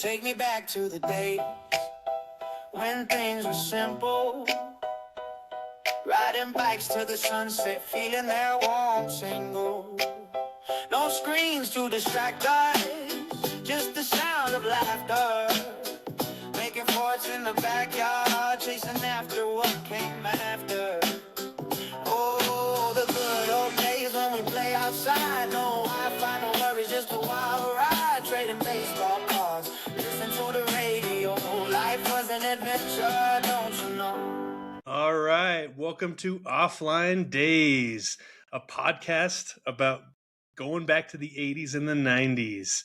Take me back to the day when things were simple. Riding bikes to the sunset, feeling their warm tingle. No screens to distract us, just the sound of laughter. Making forts in the backyard, chasing after what came after. Oh, the good old days when we play outside. No Wi-Fi, no worries, just a wild ride. Trading baseball cards, listen to the radio. Life was an adventure, don't you know? All right, welcome to Offline Daze, a podcast about going back to the 80s and the 90s.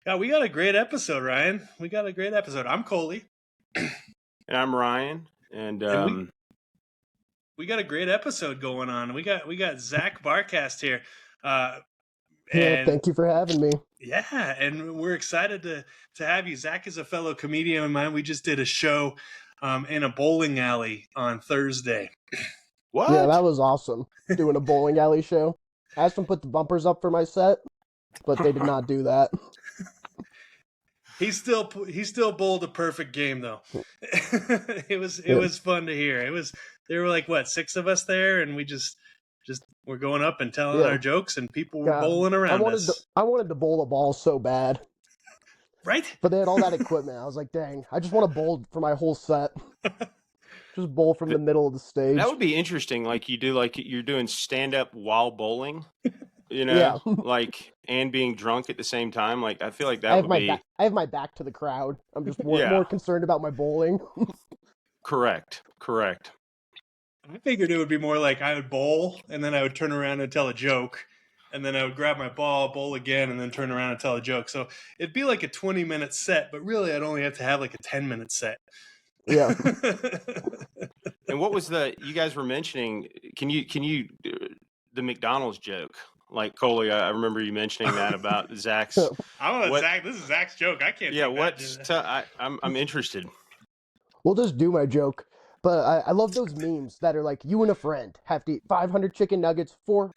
Yeah, we got a great episode, Ryan. We got a great episode. I'm Coley. And I'm Ryan. And we got a great episode going on. We got Zach Barcast here. Yeah, thank you for having me. Yeah, and we're excited to have you. Zach is a fellow comedian of mine. We just did a show in a bowling alley on Thursday. what? Yeah, that was awesome. Doing a bowling alley show. I asked them to put the bumpers up for my set, but they did not do that. He still bowled a perfect game though. It was fun to hear. There were like what, 6 of us there, and we just were going up and telling our jokes, and people were bowling around us. I wanted to bowl a ball so bad. Right? But they had all that equipment. I was like, dang, I just want to bowl for my whole set. Just bowl from the middle of the stage. That would be interesting. Like you're doing stand up while bowling, you know, like, and being drunk at the same time. Like, I feel like that would be. I have my back to the crowd. I'm just more concerned about my bowling. Correct. I figured it would be more like I would bowl, and then I would turn around and tell a joke, and then I would grab my ball, bowl again, and then turn around and tell a joke. So it'd be like a 20-minute set, but really I'd only have to have like a 10-minute set. Yeah. And what was you guys were mentioning? Can you the McDonald's joke? Like, Coley, I remember you mentioning that about Zach's. Zach. This is Zach's joke. I can't. Yeah. I'm interested. We'll just do my joke. But I love those memes that are like, you and a friend have to eat 500 chicken nuggets, 4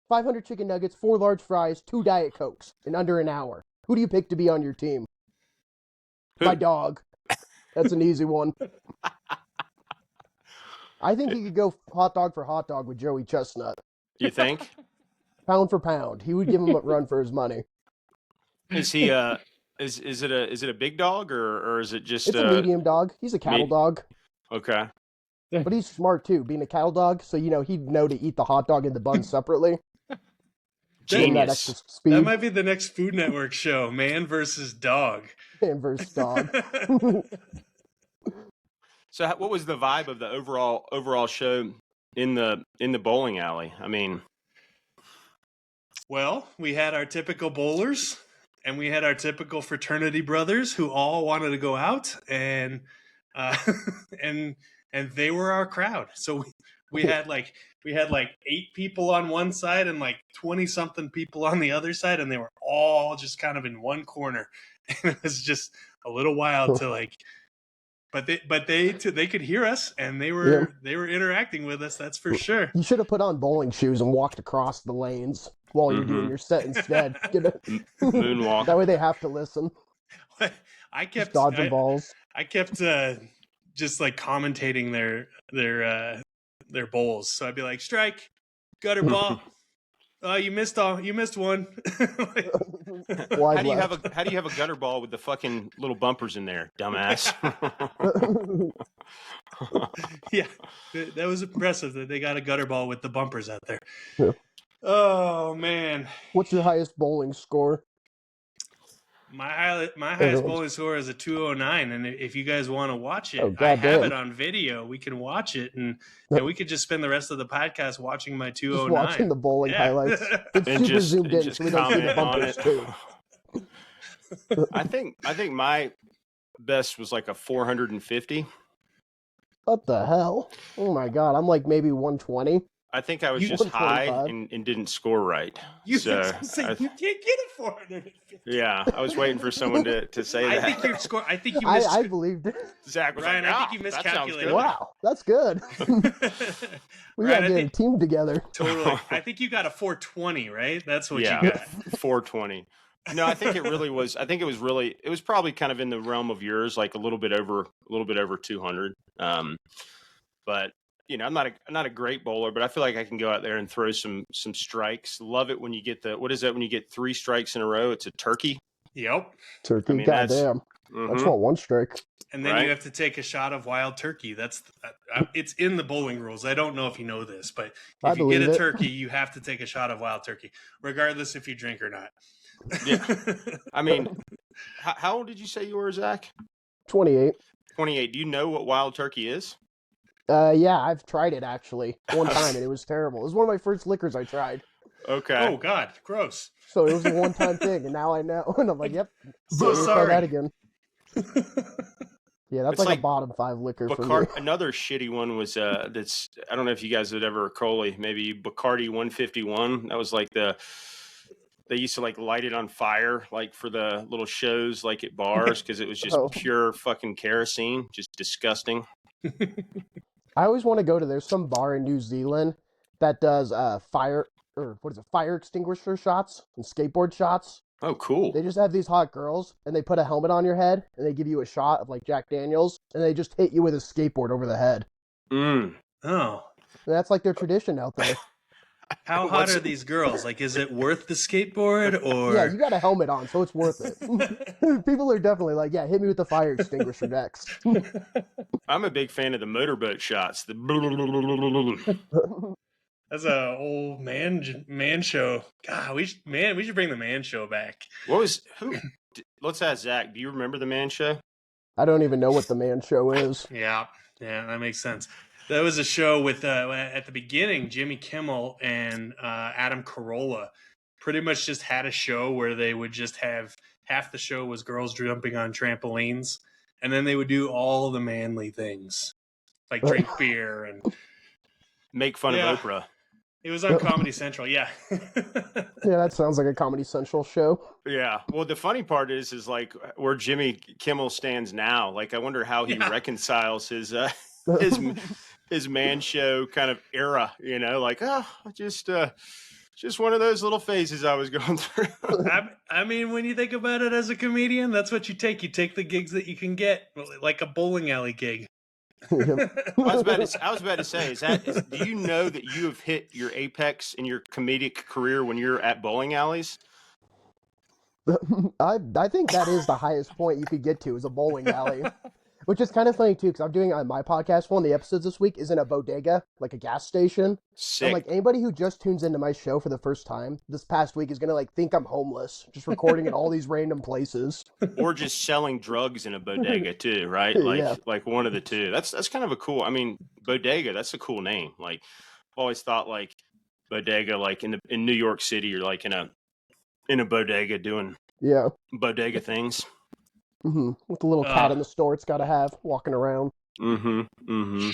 large fries, 2 Diet Cokes in under an hour. Who do you pick to be on your team? Who? My dog. That's an easy one. I think he could go hot dog for hot dog with Joey Chestnut. You think? Pound for pound. He would give him a run for his money. Is he is it a big dog or is it just It's a medium dog. He's a cattle dog. Okay. But he's smart too, being a cattle dog, so he'd know to eat the hot dog and the bun separately. Genius. That might be the next Food Network show, Man versus Dog. Man versus dog. So what was the vibe of the overall show in the bowling alley? I mean, well, we had our typical bowlers, and we had our typical fraternity brothers who all wanted to go out, and they were our crowd. So we had like 8 people on one side and like 20 something people on the other side, and they were all just kind of in one corner. And it was just a little wild to like, but they could hear us, and they were interacting with us. That's for sure. You should have put on bowling shoes and walked across the lanes while you're doing your set instead. Moonwalk. That way they have to listen. I kept just dodging balls. I kept just like commentating their bowls. So I'd be like, strike, gutter ball. You missed one. How do you have a gutter ball with the fucking little bumpers in there, dumbass? Yeah, that was impressive that they got a gutter ball with the bumpers out there. Yeah. Oh man. What's your highest bowling score? My highest bowling score is a 209, and if you guys want to watch it, I have it on video. We can watch it, and we could just spend the rest of the podcast watching my 209. Just watching the bowling highlights. It's super zoomed in, so we don't see the bumpers too. I think my best was like a 450. What the hell? Oh my god, I'm like maybe 120. I think I was just high and didn't score right. You can't get a 450. Yeah, I was waiting for someone to say that. I think you missed. I believed it. Zach was Ryan, like, I think you miscalculated. Wow, that's good. We gotta get a team together. Totally. I think you got a 420, right? That's what you got. 420. No, I think it really was. I think it was probably kind of in the realm of yours, like a little bit over 200. But I'm not a great bowler, but I feel like I can go out there and throw some strikes. Love it when you get what is that when you get 3 strikes in a row? It's a turkey. Yep. Turkey, I mean, goddamn. I just want 1 strike. And then Right. you have to take a shot of wild turkey. It's in the bowling rules. I don't know if you know this, but I if you get believe a it. turkey, you have to take a shot of wild turkey, regardless if you drink or not. Yeah. I mean, how old did you say you were, Zach? 28. 28. Do you know what wild turkey is? Yeah, I've tried it actually one time, and it was terrible. It was one of my first liquors I tried. Okay. Oh God, gross. So it was a one-time thing, and now I know. And I'm like, yep. So Never try sorry. that again. Yeah, that's It's like a bottom 5 liquor for me. Another shitty one was that's I don't know if you guys would ever Coley, maybe Bacardi 151. That was like they used to like light it on fire like for the little shows like at bars because it was just Oh. pure fucking kerosene, just disgusting. I always want to go to. There's some bar in New Zealand that does fire extinguisher shots and skateboard shots. Oh, cool. They just have these hot girls, and they put a helmet on your head, and they give you a shot of like Jack Daniels, and they just hit you with a skateboard over the head. Mm. Oh. And that's like their tradition out there. How hot are these girls? Like, is it worth the skateboard or? Yeah, you got a helmet on, so it's worth it. People are definitely like, yeah, hit me with the fire extinguisher next. I'm a big fan of the motorboat shots. That's a old man show. God, we should bring the man show back. Let's ask Zach. Do you remember the man show? I don't even know what the man show is. Yeah, that makes sense. That was a show with at the beginning, Jimmy Kimmel and Adam Carolla pretty much just had a show where they would just have half the show was girls jumping on trampolines, and then they would do all the manly things like drink beer and make fun of Oprah. It was on Comedy Central, yeah. Yeah, that sounds like a Comedy Central show. Yeah. Well, the funny part is like where Jimmy Kimmel stands now. Like, I wonder how he reconciles his man show kind of era. Like, just one of those little phases I was going through. I mean, when you think about it as a comedian, that's what you take. You take the gigs that you can get, like a bowling alley gig. I was about to say, do you know that you have hit your apex in your comedic career when you're at bowling alleys? I think that is the highest point you could get to is a bowling alley. Which is kind of funny too, because I'm doing on my podcast, one of the episodes this week is in a bodega, like a gas station. Sick. And like anybody who just tunes into my show for the first time this past week is gonna like think I'm homeless, just recording in all these random places. Or just selling drugs in a bodega too, right? Like one of the two. That's kind of a cool. I mean, bodega. That's a cool name. Like I've always thought like bodega, like in New York City, you're like in a bodega doing bodega things. Mm-hmm. With the little cat in the store it's got to have walking around. Mm-hmm. Mm-hmm.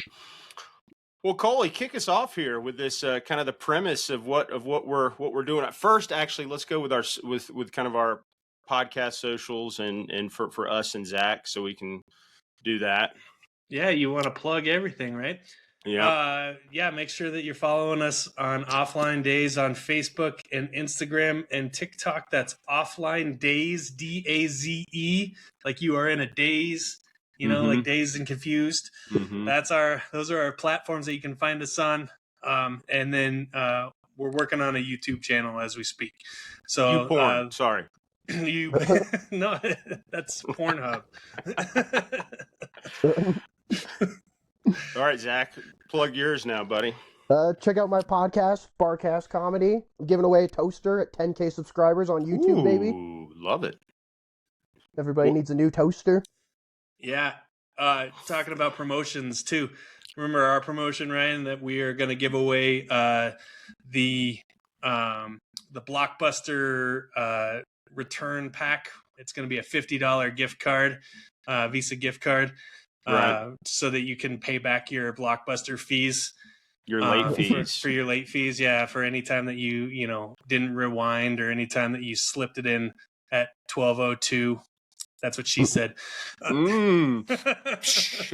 Well, Coley, kick us off here with this kind of the premise of what we're doing. At first, actually, let's go with with kind of our podcast socials and for us and Zach, so we can do that. Yeah, you want to plug everything, right? Yeah. Make sure that you're following us on Offline Daze on Facebook and Instagram and TikTok. That's Offline Daze, Daze, like you are in a daze, like dazed and confused. Mm-hmm. Those are our platforms that you can find us on. And then we're working on a YouTube channel as we speak. So YouPorn, sorry. No, that's Pornhub. All right, Zach, plug yours now, buddy. Check out my podcast, Barcast Comedy. I'm giving away a toaster at 10K subscribers on YouTube, baby. Love it. Everybody needs a new toaster. Yeah. Talking about promotions too. Remember our promotion, Ryan, that we are going to give away the Blockbuster return pack. It's going to be a $50 gift card, Visa gift card. Right. So that you can pay back your Blockbuster fees. Your late fees. For your late fees, yeah. For any time that you didn't rewind or any time that you slipped it in at 12:02. That's what she said. He'll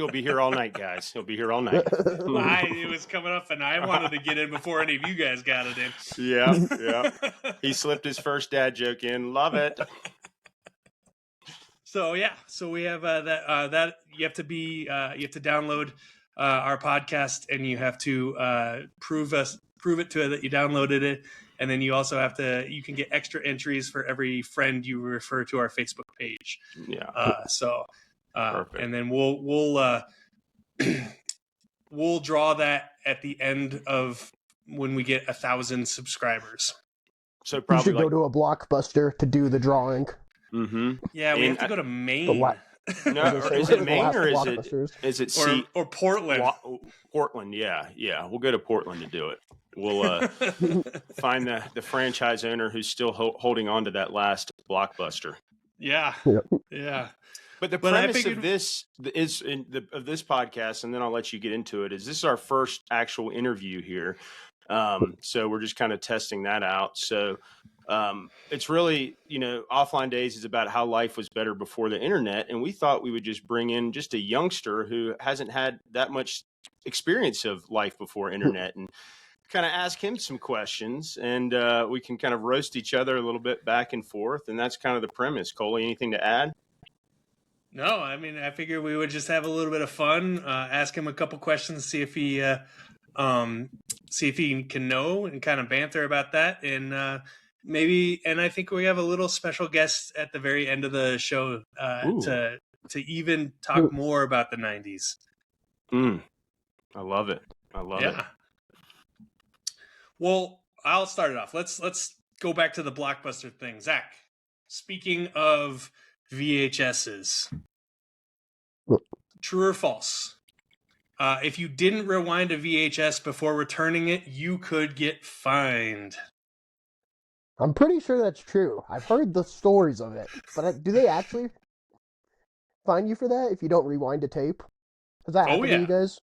be here all night, guys. He'll be here all night. It was coming up, and I wanted to get in before any of you guys got it in. Yeah. He slipped his first dad joke in. Love it. So we have that you have to download our podcast, and you have to prove it to it that you downloaded it, and then you also you can get extra entries for every friend you refer to our Facebook page. Yeah. And then we'll we'll draw that at the end of when we get 1,000 subscribers. So You probably should go to a Blockbuster to do the drawing. Mm-hmm. Yeah, we have to go to Maine. No, or is it Maine or is it or Portland? Portland, yeah. We'll go to Portland to do it. We'll find the franchise owner who's still holding on to that last Blockbuster. Yeah. But the premise of this of this podcast, and then I'll let you get into it, is this is our first actual interview here. So we're just kind of testing that out. So it's really, Offline Daze is about how life was better before the internet. And we thought we would just bring in just a youngster who hasn't had that much experience of life before internet and kind of ask him some questions, and we can kind of roast each other a little bit back and forth. And that's kind of the premise. Coley, anything to add? No, I mean, I figured we would just have a little bit of fun, ask him a couple questions, see if he can know, and kind of banter about that. And I think we have a little special guest at the very end of the show to even talk more about the 90s. I love it. it. Well, I'll start it off. Let's go back to the Blockbuster thing. Zach, speaking of VHSs, true or false? If you didn't rewind a VHS before returning it, you could get fined. I'm pretty sure that's true. I've heard the stories of it, but do they actually fine you for that if you don't rewind a tape? Has that happened to you guys?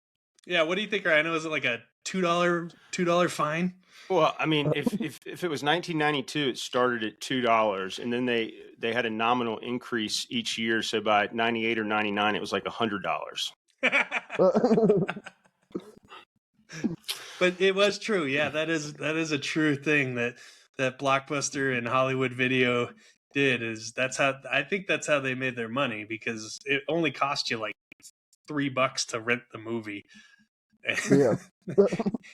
Yeah, what do you think, Ryan? Was it like a $2 fine? Well, I mean, if it was 1992, it started at $2, and then they had a nominal increase each year. So by 98 or 99, it was like $100. But it was true. Yeah, that is a true thing that Blockbuster and Hollywood Video did. I think that's how they made their money, because it only cost you like $3 to rent the movie. Yeah.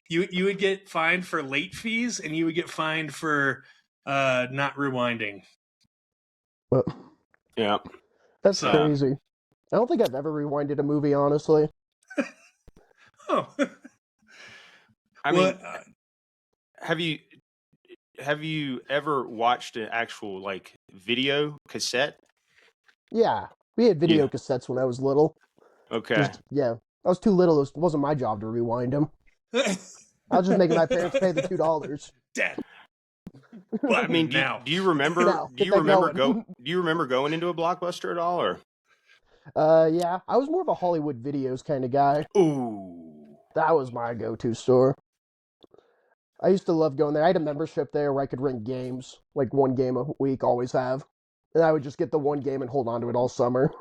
You would get fined for late fees, and you would get fined for not rewinding. Yeah. That's crazy. I don't think I've ever rewinded a movie, honestly. Oh. I mean, have you ever watched an actual like video cassette? Yeah. We had video cassettes when I was little. Okay. I was too little. It wasn't my job to rewind them. I was just making my parents pay the $2. Dad. Well, I mean, do you remember? Do you remember going into a Blockbuster at all, or? Yeah, I was more of a Hollywood Videos kind of guy. Ooh, that was my go-to store. I used to love going there. I had a membership there where I could rent games, like one game a week, always have, and I would just get the one game and hold on to it all summer.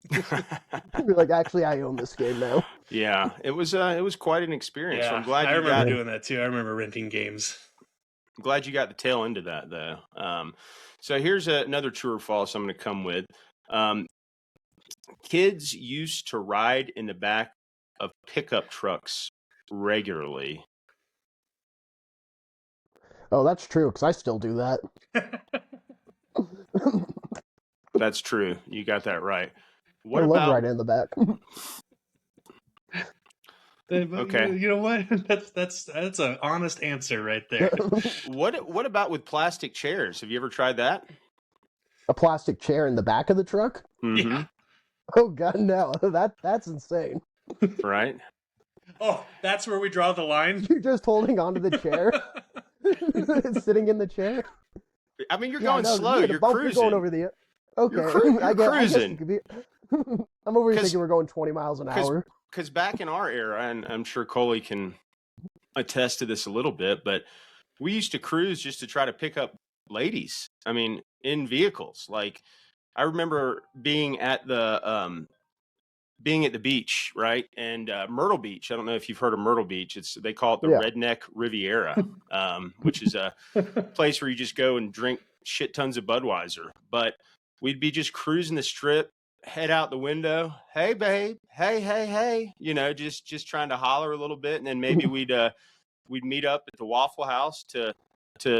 Be like, actually, I own this game now. Yeah, it was quite an experience. Yeah, So I'm glad I you remember doing that too. I remember renting games. I'm glad you got the tail end of that, though. So here's another true or false I'm going to come with. Kids used to ride in the back of pickup trucks regularly. Oh, that's true, because I still do that. That's true. You got that right. I love riding in the back. Okay. You know what? That's an honest answer right there. What about with plastic chairs? Have you ever tried that? A plastic chair in the back of the truck? Mm-hmm. Yeah. Oh God, no! That's insane. Right? Oh, that's where we draw the line. You're just holding onto the chair, sitting in the chair. I mean, you're going slow. You're cruising. Going over the. Okay, you're cruising. I guess you could be... I'm over here thinking we're going 20 miles an hour. Because back in our era, and I'm sure Coley can attest to this a little bit, but we used to cruise just to try to pick up ladies. I mean, in vehicles. Like, I remember being at the beach, right? And Myrtle Beach. I don't know if you've heard of Myrtle Beach. They call it the Yeah. Redneck Riviera, which is a place where you just go and drink shit tons of Budweiser. But we'd be just cruising the strip, head out the window. Hey, babe. Hey. Just trying to holler a little bit, and then maybe we'd meet up at the Waffle House to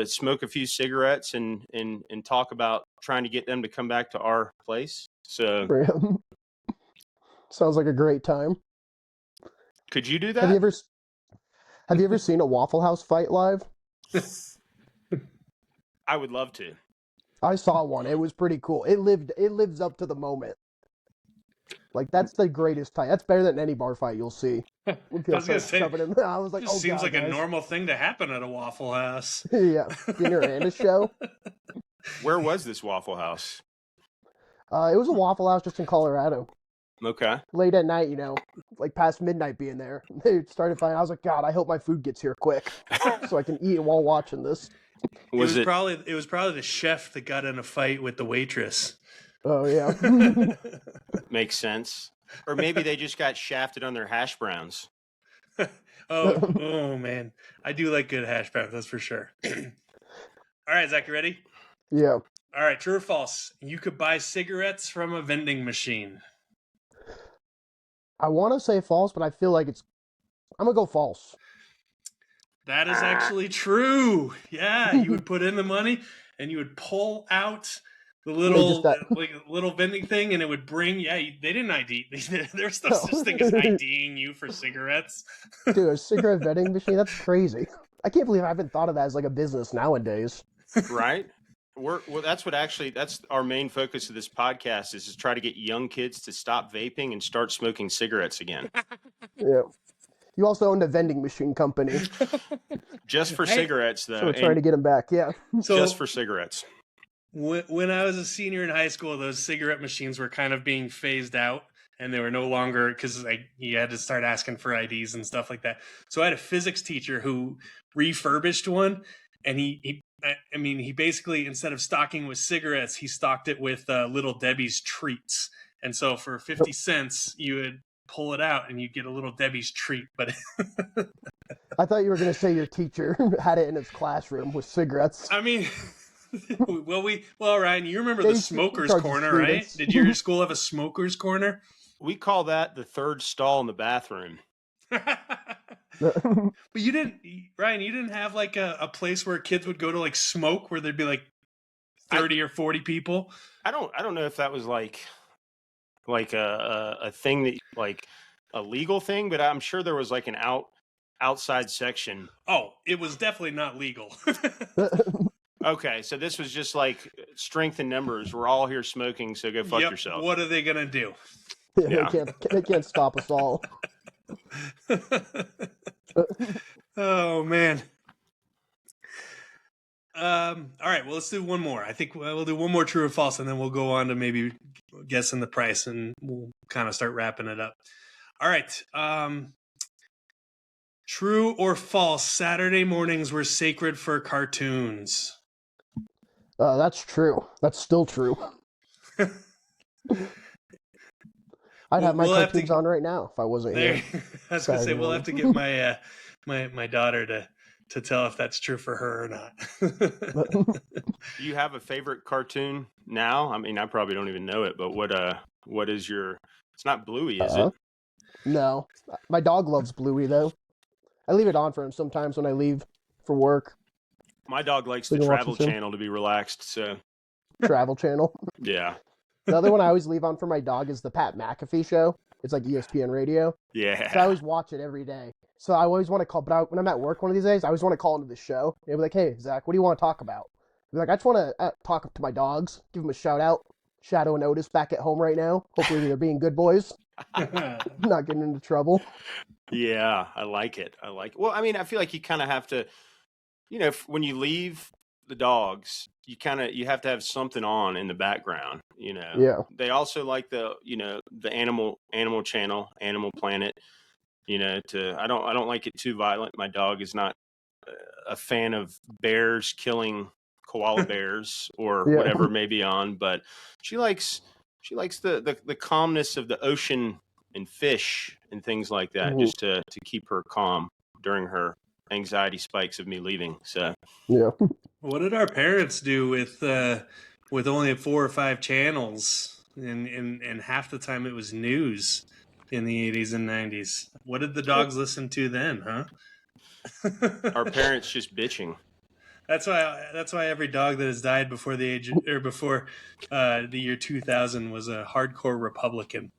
smoke a few cigarettes and talk about trying to get them to come back to our place. So Sounds like a great time. could you do Have you that? ever seen a Waffle House fight live? I would love to. I saw one. It was pretty cool. It lives up to the moment. Like, that's the greatest fight. That's better than any bar fight you'll see. I was gonna say, I was like, just oh, seems God, like a guys. normal thing to happen at a Waffle House. Yeah, dinner and a show. Where was this Waffle House? It was a Waffle House just in Colorado. Okay. Late at night, like past midnight being there. They started fighting. I was like, God, I hope my food gets here quick so I can eat while watching this. It was probably the chef that got in a fight with the waitress. Oh, yeah. Makes sense. Or maybe they just got shafted on their hash browns. Oh man. I do like good hash browns, that's for sure. All right, Zach, you ready? Yeah. All right, true or false? You could buy cigarettes from a vending machine. I want to say false, but I feel like I'm going to go false. That is actually true. Yeah, you would put in the money and you would pull out the little vending thing, and it would bring. Yeah, they didn't ID. There's no such thing as IDing you for cigarettes. Dude, a cigarette vending machine? That's crazy. I can't believe I haven't thought of that as like a business nowadays. Right? That's our main focus of this podcast is to try to get young kids to stop vaping and start smoking cigarettes again. Yeah. You also owned a vending machine company. Just for cigarettes, though. So we're trying to get them back, yeah. Just for cigarettes. When I was a senior in high school, those cigarette machines were kind of being phased out, and they were no longer, because you had to start asking for IDs and stuff like that. So I had a physics teacher who refurbished one, and he basically, instead of stocking with cigarettes, he stocked it with Little Debbie's treats. And so for 50 cents, you would pull it out and you get a Little Debbie's treat. But I thought you were going to say your teacher had it in his classroom with cigarettes. I mean, well, Ryan, you remember the smoker's corner, right? Did your school have a smoker's corner? We call that the third stall in the bathroom. But you didn't, Ryan, you didn't have like a place where kids would go to like smoke, where there'd be like 30 or 40 people. I don't know if that was like a thing that like a legal thing, but I'm sure there was like an outside section. Oh, it was definitely not legal. Okay, so this was just like strength in numbers. We're all here smoking, so go fuck yourself. What are they gonna do? Yeah. They can't stop us all. Oh man. All right, well, let's do one more. I think we'll do one more true or false, and then we'll go on to maybe guessing the price, and we'll kind of start wrapping it up. All right. True or false? Saturday mornings were sacred for cartoons. That's true. That's still true. I'd have my cartoons on right now if I wasn't here. I was going to say, we'll have to get my my daughter to tell if that's true for her or not. Do you have a favorite cartoon now? I mean, I probably don't even know it, but what is your? It's not Bluey, is it? No, my dog loves Bluey though. I leave it on for him sometimes when I leave for work. My dog likes the Travel Channel to be relaxed. So Travel Channel. Yeah. The other one I always leave on for my dog is the Pat McAfee show. It's like ESPN radio. Yeah. So I always watch it every day. So I always want to call, but when I'm at work one of these days, I always want to call into the show. And be like, hey, Zach, what do you want to talk about? Be like, I just want to talk to my dogs, give them a shout out. Shadow and Otis back at home right now. Hopefully they're being good boys. Not getting into trouble. Yeah, I like it. Well, I mean, I feel like you kind of have to, when you leave the dogs, you have to have something on in the background, Yeah. They also like the animal channel, Animal Planet, I don't like it too violent. My dog is not a fan of bears killing koala bears or Yeah. whatever may be on, but she likes the calmness of the ocean and fish and things like that, Mhm. just to keep her calm during her anxiety spikes of me leaving. So Yeah. What did our parents do with only 4 or 5 channels, and half the time it was news in the 80s and 90s? What did the dogs listen to then, huh? our parents just bitching. That's why every dog that has died before the age or before the year 2000 was a hardcore Republican.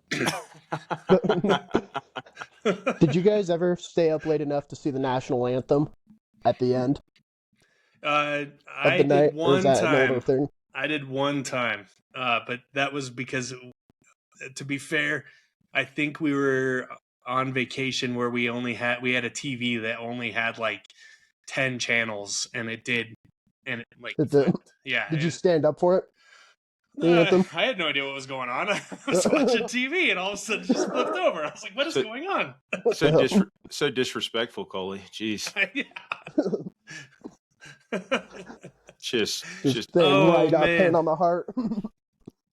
Did you guys ever stay up late enough to see the national anthem at the end of I the did night, or is one that an older time. thing? I did one time, but that was because, to be fair, I think we were on vacation where we had a TV that only had like 10 channels, and it like Did, flipped. Yeah, did you stand up for it? The anthem? I had no idea what was going on. I was watching TV, and all of a sudden, it just flipped over. I was like, "What is So- going on?" What the hell? So disrespectful, Coley. Jeez, just Just staying Oh, right up, man. hand on the heart.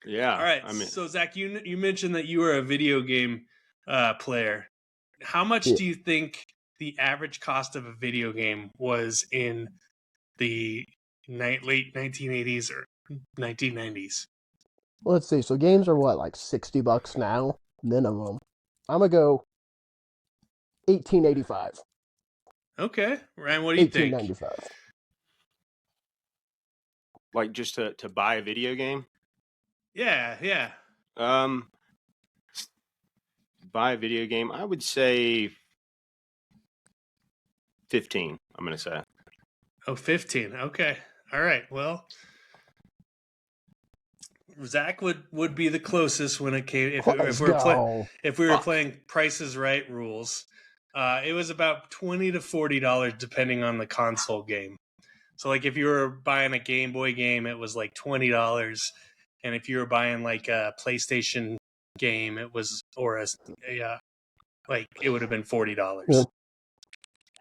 yeah. All right. I mean, So Zach, you mentioned that you were a video game player. How much Yeah. do you think the average cost of a video game was in the late 1980s or 1990s? Let's see. So games are what, like $60 now, minimum. I'm gonna go 1885, Okay, Ryan, what do you think? 1895. like just to buy a video game. Yeah. Buy a video game. I would say 15. I'm gonna say. Oh, 15. Okay. All right. Well, Zach would be the closest when it came if Let's we were go. if we were playing Price is Right rules. It was about $20 to $40 depending on the console game. So like if you were buying a Game Boy game, it was like $20, and if you were buying like a PlayStation game, it was like it would have been $40. Yeah.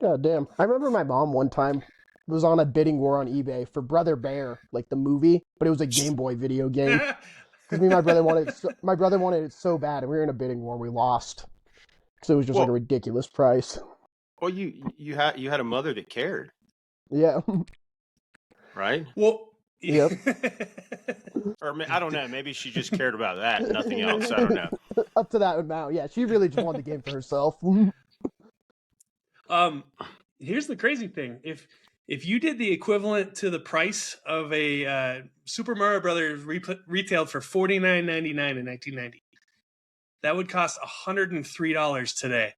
God damn. I remember my mom one time was on a bidding war on eBay for Brother Bear, like the movie, but it was a Game Boy video game. Because me and my brother wanted it so bad, and we were in a bidding war, and we lost. Because it was just like a Well- ridiculous price. Well, you had a mother that cared, Yeah. right? Well, Yep. Or I don't know. Maybe she just cared about that, nothing else. I don't know. Up to that amount, yeah. She really just wanted the game for herself. Here's the crazy thing: if you did the equivalent to the price of a Super Mario Brothers retailed for $49.99 in 1990, that would cost $103 today.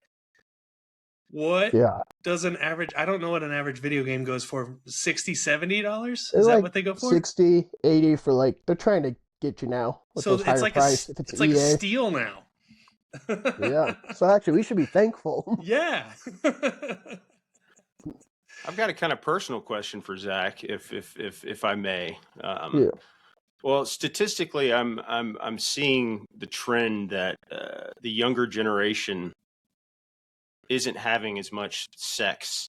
What Yeah. does an average? I don't know what an average video game goes for. $60, $70? Is They're that like what they go for? 60, 80 for like, they're trying to get you now with So those higher it's like price. If it's it's like a EA. steal now. Yeah. So actually, we should be thankful. Yeah. I've got a kind of personal question for Zach, if I may. Yeah. Well, statistically, I'm seeing the trend that the younger generation isn't having as much sex.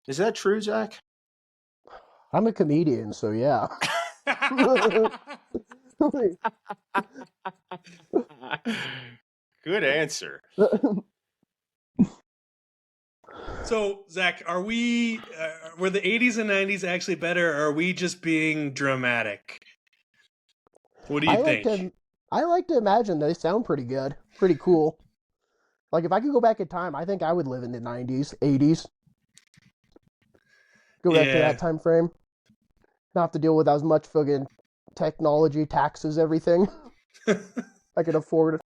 Is that true, Zach? I'm a comedian, so yeah. Good answer. So, Zach, were the 80s and 90s actually better, or are we just being dramatic? What do you think? I like to imagine they sound pretty good, pretty cool. Like if I could go back in time, I think I would live in the 90s, 80s. Go back to Yeah. that time frame. Not have to deal with as much fucking technology, taxes, everything. I could afford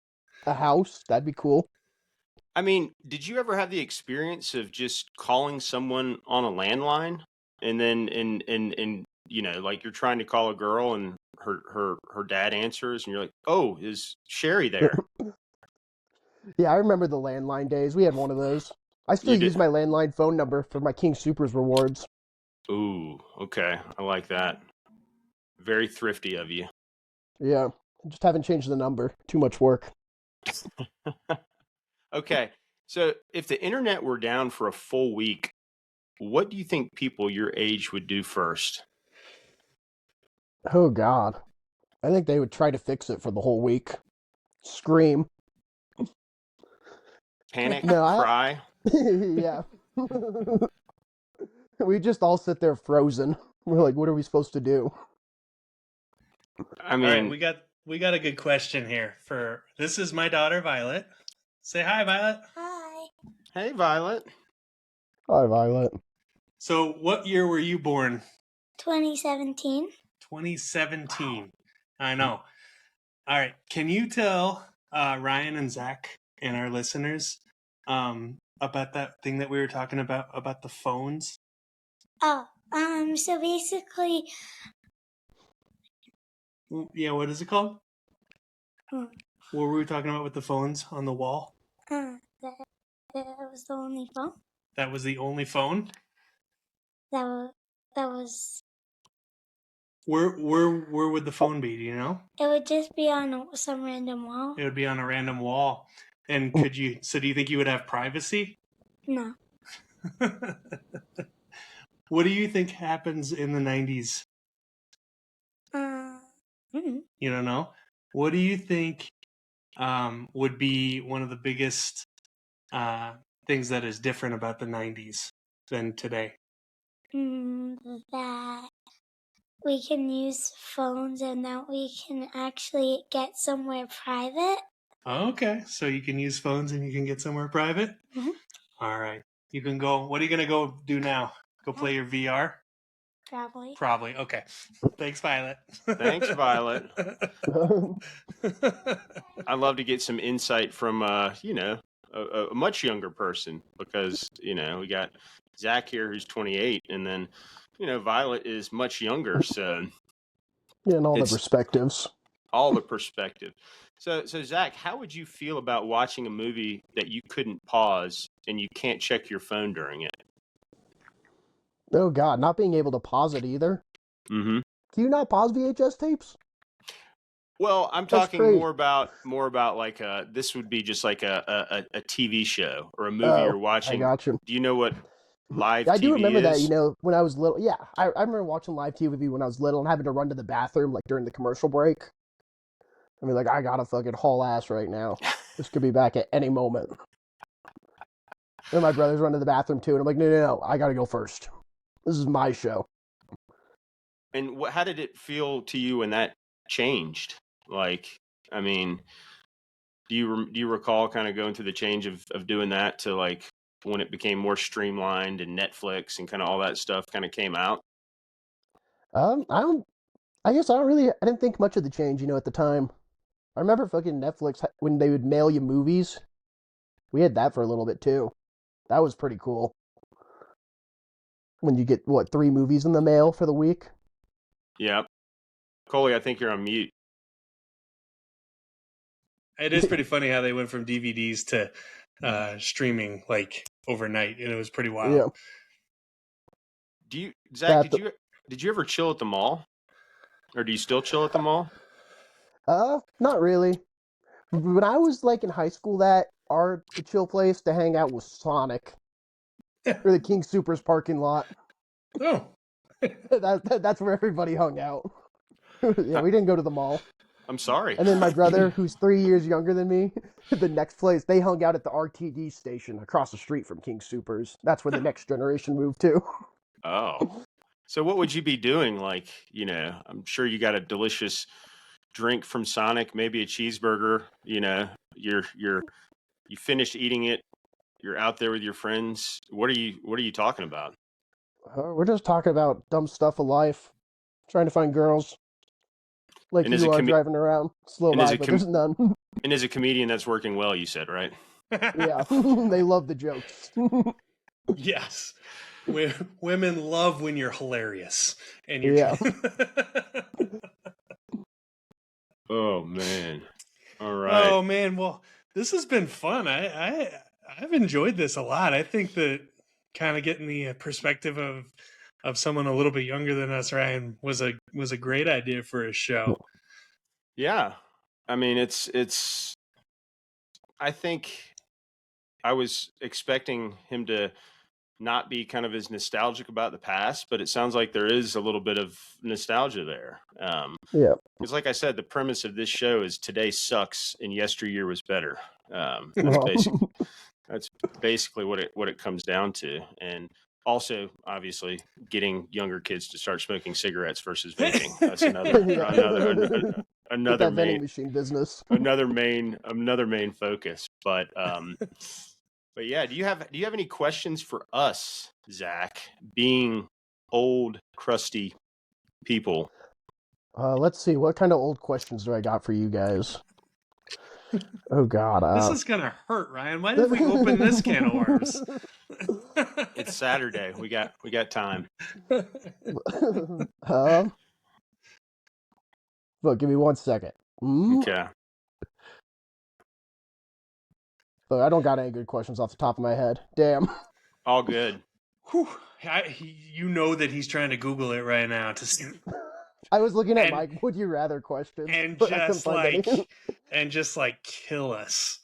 a house. That'd be cool. I mean, did you ever have the experience of just calling someone on a landline and then and like you're trying to call a girl and her dad answers and you're like, "Oh, is Sherry there?" Yeah, I remember the landline days. We had one of those. I still You did? use my landline phone number for my King Supers rewards. Ooh, okay. I like that. Very thrifty of you. Yeah, just haven't changed the number. Too much work. Okay. So if the internet were down for a full week, what do you think people your age would do first? Oh God. I think they would try to fix it for the whole week. Scream. Panic, No, cry. yeah. We just all sit there frozen. We're like, what are we supposed to do? I All right, mean, we got a good question here for this is my daughter Violet. Say hi, Violet. Hi. hey, Violet. Hi, Violet. So, what year were you born? 2017. 2017. I know. All right. Can you tell Ryan and Zach and our listeners about that thing that we were talking about the phones? Oh, so basically, Yeah, what is it called? Hmm. What were we talking about with the phones on the wall? that was the only phone. That was the only phone? That was. Where would the phone be? Do you know? It would just be on some random wall. It would be on a random wall. And do you think you would have privacy? No. What do you think happens in the 90s? You don't know? What do you think would be one of the biggest things that is different about the 90s than today? That we can use phones and that we can actually get somewhere private. Okay, so you can use phones and you can get somewhere private? Mhm. All right. You can go. What are you going to go do now? Go play your VR? Probably. Probably. Okay. Thanks, Violet. Thanks, Violet. I'd love to get some insight from, a much younger person because, we got Zach here who's 28 and then, Violet is much younger. So And all the it's perspectives. all the perspective. So Zach, how would you feel about watching a movie that you couldn't pause and you can't check your phone during it? Oh God, not being able to pause it either. Mm-hmm. Can you not pause VHS tapes? Well, I'm That's talking great. more about like this would be just like a TV show or a movie Oh, you're I watching. got you. Do you know what live I do TV remember that, is? when I was little. Yeah, I remember watching live TV when I was little and having to run to the bathroom like during the commercial break. I mean, like, I gotta fucking haul ass right now. This could be back at any moment. And my brothers run to the bathroom too, and I'm like, no, I gotta go first. This is my show. And how did it feel to you when that changed? Like, I mean, do you recall kind of going through the change of doing that to like when it became more streamlined and Netflix and kind of all that stuff kind of came out? I don't. I guess I don't really. I didn't think much of the change, at the time. I remember fucking Netflix when they would mail you movies. We had that for a little bit too. That was pretty cool. When you get what 3 movies in the mail for the week. Yep. Coley, I think you're on mute. It is pretty funny how they went from DVDs to streaming like overnight, and it was pretty wild. Yeah. Zach, did you ever chill at the mall? Or do you still chill at the mall? Not really. When I was like in high school, the chill place to hang out was Sonic or the King Supers parking lot. Oh, That's where everybody hung out. Yeah, we didn't go to the mall. I'm sorry. And then my brother, who's 3 years younger than me, the next place they hung out at the RTD station across the street from King Supers. That's where the next generation moved to. Oh. So what would you be doing? Like, I'm sure you got a delicious drink from Sonic, maybe a cheeseburger, you finished eating it, you're out there with your friends. What are you talking about? We're just talking about dumb stuff of life, trying to find girls. Like And as you a are com- driving around, slow and as a vibe, but com- there's none. and as a comedian that's working well, you said, right? Yeah, they love the jokes. yes. Women love when you're hilarious, and you're. Yeah. Oh man. All right. Oh man, well, this has been fun. I've enjoyed this a lot. I think that kind of getting the perspective of someone a little bit younger than us, Ryan, was a great idea for a show. Yeah. I mean, it's I think I was expecting him to not be kind of as nostalgic about the past, but it sounds like there is a little bit of nostalgia there. Yeah. Because like I said, the premise of this show is today sucks and yesteryear was better. Well, That's basically what it comes down to. And also, obviously, getting younger kids to start smoking cigarettes versus vaping. That's Get another that vending main machine business. another main focus. But yeah, do you have any questions for us, Zach, being old, crusty people? Let's see. What kind of old questions do I got for you guys? Oh God. This is gonna hurt, Ryan. Why did we open this can of worms? It's Saturday. We got time. Look, give me 1 second. Okay. Look, I don't got any good questions off the top of my head. Damn. All good. Whew. You know that he's trying to Google it right now to see, I was looking at my would you rather questions, and but I couldn't find any. just kill us.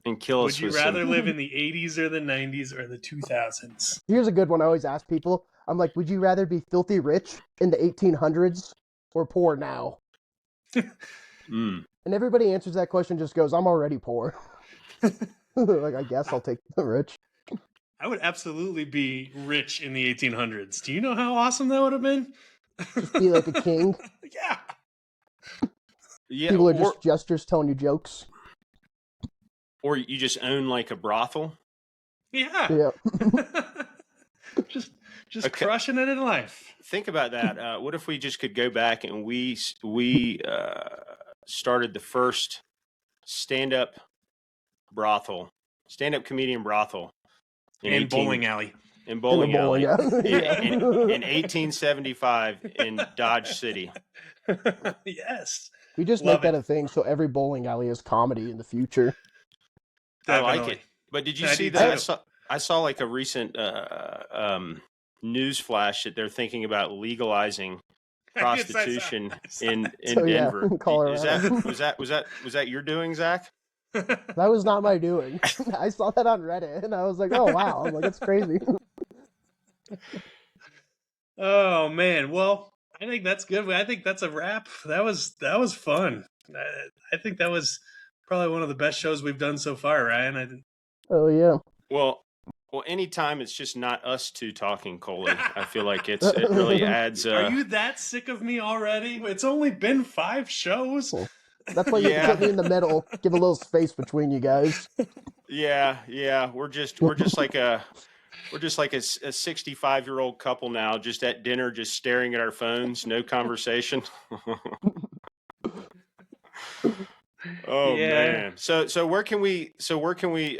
And kill us. Would you rather live in the 80s or the 90s or the 2000s? Here's a good one I always ask people. I'm like, would you rather be filthy rich in the 1800s or poor now? And everybody answers that question just goes, I'm already poor. Like, I guess I'll take the rich. I would absolutely be rich in the 1800s. Do you know how awesome that would have been? Just be like a king. Yeah. Yeah. People are just jesters telling you jokes. Or you just own like a brothel. Yeah. Yeah. just crushing it in life. Think about that. What if we just could go back and we started the first stand-up comedian brothel in bowling alley. In bowling alley. Yeah. In 1875 in Dodge City. Yes. We just Love make that a thing so every bowling alley is comedy in the future. Definitely. I like it. But did you see that? I saw like a recent news flash that they're thinking about legalizing prostitution in Denver. Yeah, Colorado. Was that your doing, Zach? That was not my doing. I saw that on Reddit and I was like, oh wow. I'm like, that's crazy. Oh man. Well, I think that's good. I think that's a wrap. That was fun. I think that was probably one of the best shows we've done so far, Ryan. Oh yeah. Well, anytime it's just not us two talking, Coley, I feel like it really adds. Are you that sick of me already? It's only been 5 shows. Cool. That's why you have to put me in the middle, give a little space between you guys. Yeah. We're just like a 65-year-old couple now, just at dinner, just staring at our phones, no conversation. Oh yeah. Man. So where can we,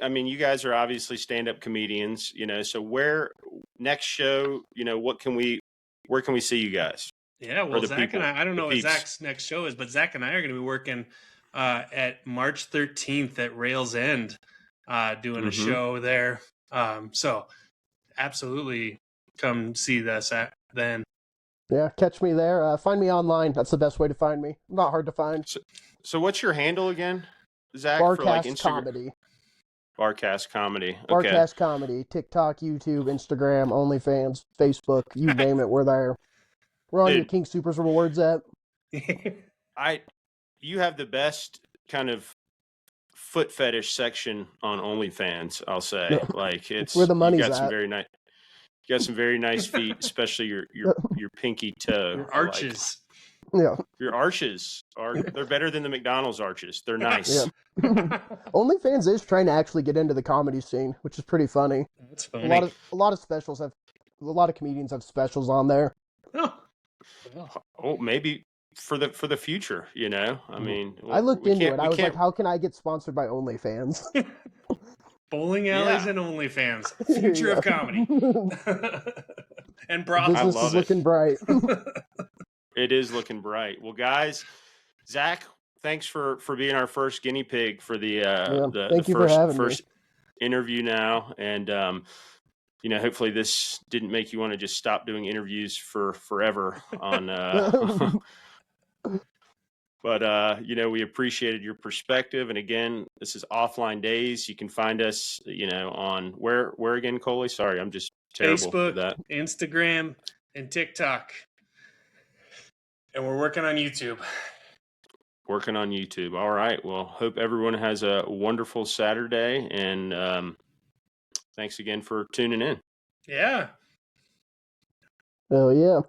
I mean, you guys are obviously stand-up comedians, so where next show, where can we see you guys? Yeah. Well, Zach and I don't know what Zach's next show is, but Zach and I are going to be working at March 13th at Rails End, doing a show there. So absolutely come see us then. Yeah. Catch me there. Find me online. That's the best way to find me. Not hard to find. So what's your handle again, Zach? Barcast for like Instagram? Comedy. Barcast Comedy. Okay. Barcast Comedy. TikTok, YouTube, Instagram, OnlyFans, Facebook. You name it, we're there. We're on your King Supers rewards app. You have the best kind of foot fetish section on OnlyFans, I'll say. Like it's where the money's you got at. some very nice. You got some very nice feet, especially your pinky toe. Your arches. Yeah. Your arches they're better than the McDonald's arches. They're nice. Yeah. OnlyFans is trying to actually get into the comedy scene, which is pretty funny. That's funny. A lot of comedians have specials on there. Oh, maybe for the future, I mean, I looked into it. I was like, how can I get sponsored by OnlyFans? Bowling alleys and OnlyFans. Future of comedy. And brothels. Business is looking bright. It is looking bright. Well, guys, Zach, thanks for being our first guinea pig for the first interview now. And, hopefully this didn't make you want to just stop doing interviews for forever on, But we appreciated your perspective. And again, this is Offline Daze. You can find us, on where again, Coley? Sorry, I'm just terrible with Facebook, that. Instagram, and TikTok. And we're working on YouTube. Working on YouTube. All right. Well, hope everyone has a wonderful Saturday. And thanks again for tuning in. Yeah. Oh yeah.